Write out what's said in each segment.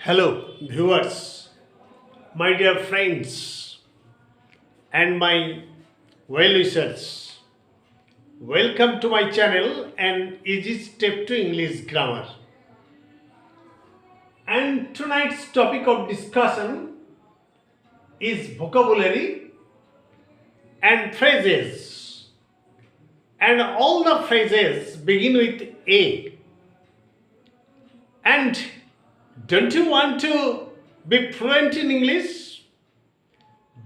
Hello, viewers, my dear friends, and my well wishers. Welcome to my channel, An Easy Step to English Grammar. And tonight's topic of discussion is vocabulary and phrases. And all the phrases begin with A. And don't you want to be fluent in English?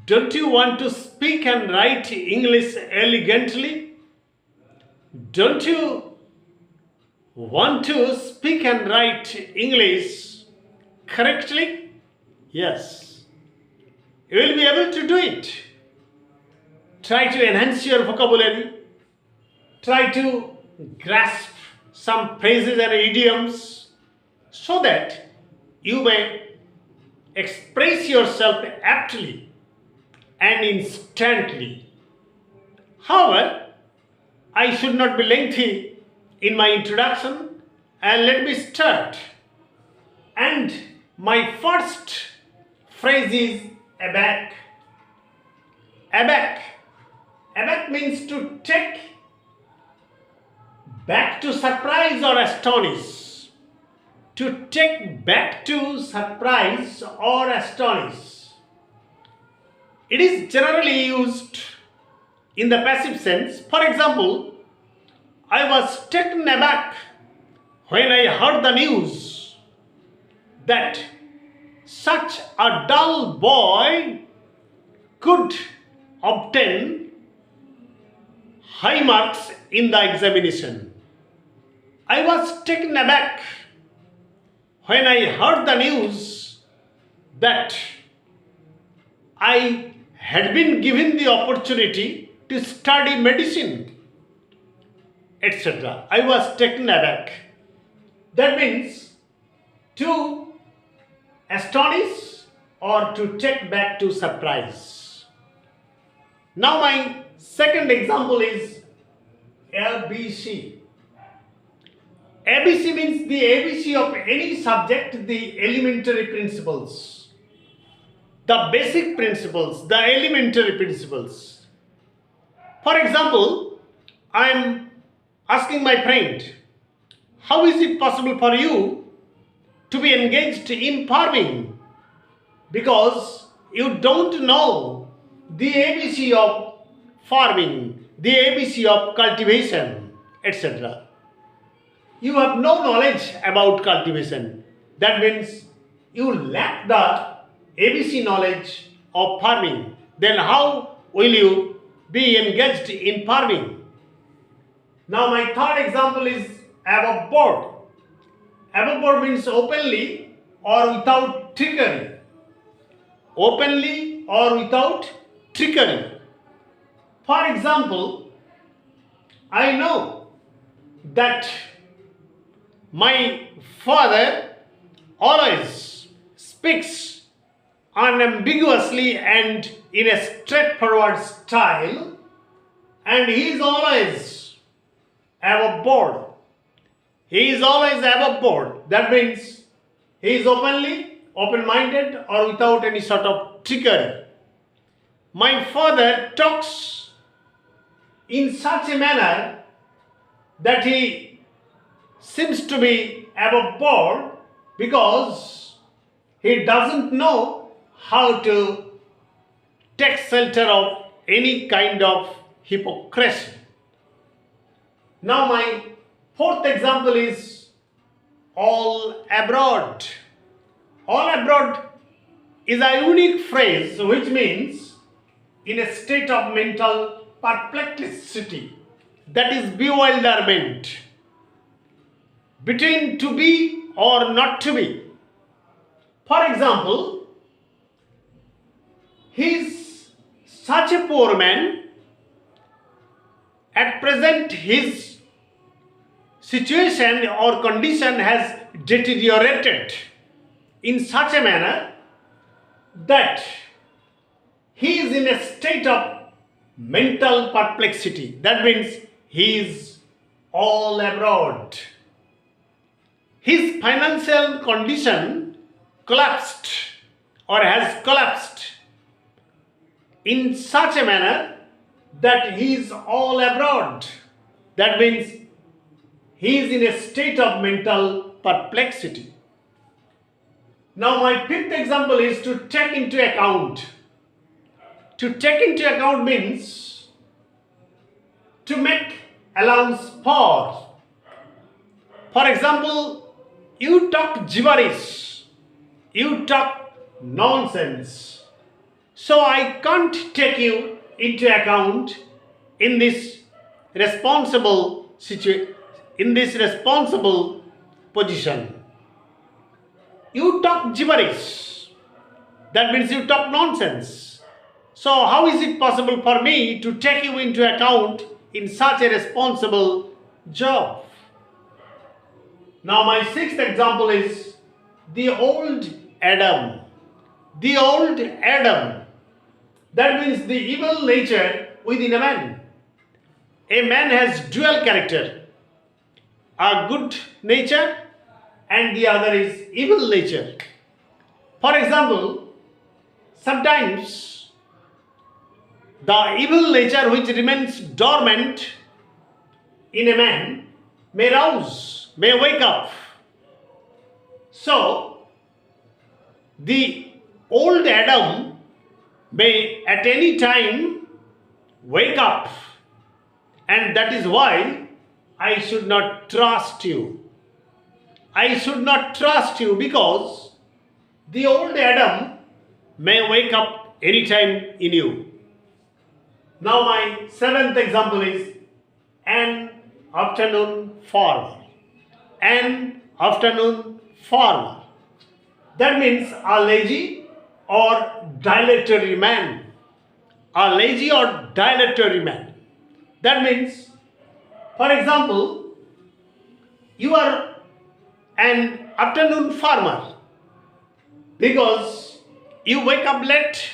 Don't you want to speak and write English elegantly? Don't you want to speak and write English correctly? Yes, you will be able to do it. Try to enhance your vocabulary. Try to grasp some phrases and idioms so that you may express yourself aptly and instantly. However, I should not be lengthy in my introduction, and let me start. And my first phrase is aback. Aback. Aback means to take back to surprise or astonish. To take back to surprise or astonish. It is generally used in the passive sense. For example, I was taken aback when I heard the news that such a dull boy could obtain high marks in the examination. I was taken aback when I heard the news that I had been given the opportunity to study medicine, etc. I was taken aback. That means to astonish or to take back to surprise. Now my second example is ABC. ABC means the ABC of any subject, the elementary principles, the basic principles, the elementary principles. For example, I am asking my friend, how is it possible for you to be engaged in farming? Because you don't know the ABC of farming, the ABC of cultivation, etc. You have no knowledge about cultivation. That means you lack the ABC knowledge of farming. Then how will you be engaged in farming? Now my third example is above board. Above board means openly or without trickery. Openly or without trickery. For example, I know that my father always speaks unambiguously and in a straightforward style, and he is always above board. He is always above board. That means he is open-minded or without any sort of trickery. My father talks in such a manner that he seems to be above board because he doesn't know how to take shelter of any kind of hypocrisy. Now my fourth example is all abroad. All abroad is a unique phrase which means in a state of mental perplexity, that is bewilderment, between to be or not to be. For example, he is such a poor man. At present, his situation or condition has deteriorated in such a manner that he is in a state of mental perplexity. That means he is all abroad. His financial condition collapsed or has collapsed in such a manner that he is all abroad. That means he is in a state of mental perplexity. Now, my fifth example is to take into account. To take into account means to make allowance for. For example, you talk gibberish, you talk nonsense. So I can't take you into account in this responsible situation, in this responsible position. You talk gibberish. That means you talk nonsense. So how is it possible for me to take you into account in such a responsible job? Now my sixth example is the old Adam. The old Adam. That means the evil nature within a man. A man has dual character. A good nature and the other is evil nature. For example, sometimes the evil nature which remains dormant in a man may rouse, may wake up. So, the old Adam may at any time wake up, and that is why I should not trust you. I should not trust you because the old Adam may wake up anytime in you. Now my seventh example is an afternoon farmer. An afternoon farmer. That means a lazy or dilatory man. A lazy or dilatory man. That means, for example, you are an afternoon farmer because you wake up late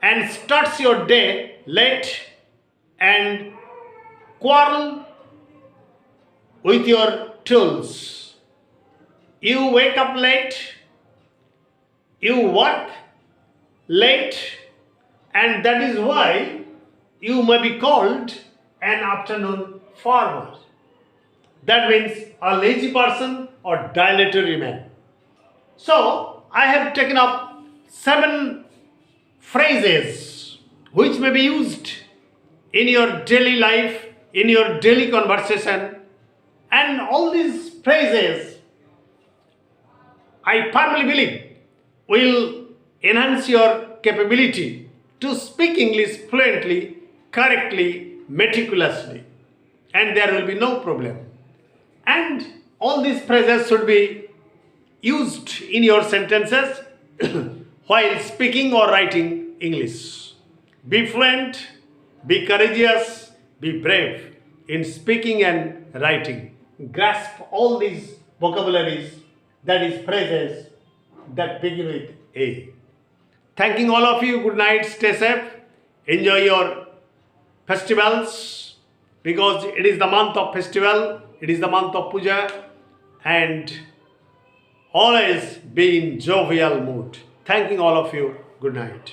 and starts your day late and quarrel with your tools. You wake up late, you work late, and that is why you may be called an afternoon farmer. That means a lazy person or dilatory man. So, I have taken up 7 phrases which may be used in your daily life, in your daily conversation, and all these phrases, I firmly believe, will enhance your capability to speak English fluently, correctly, meticulously, and there will be no problem. And all these phrases should be used in your sentences while speaking or writing English. Be fluent, be courageous, be brave in speaking and writing. Grasp all these vocabularies, that is phrases that begin with A. Thanking all of you. Good night. Stay safe. Enjoy your festivals because it is the month of festival. It is the month of puja, and always be in jovial mood. Thanking all of you. Good night.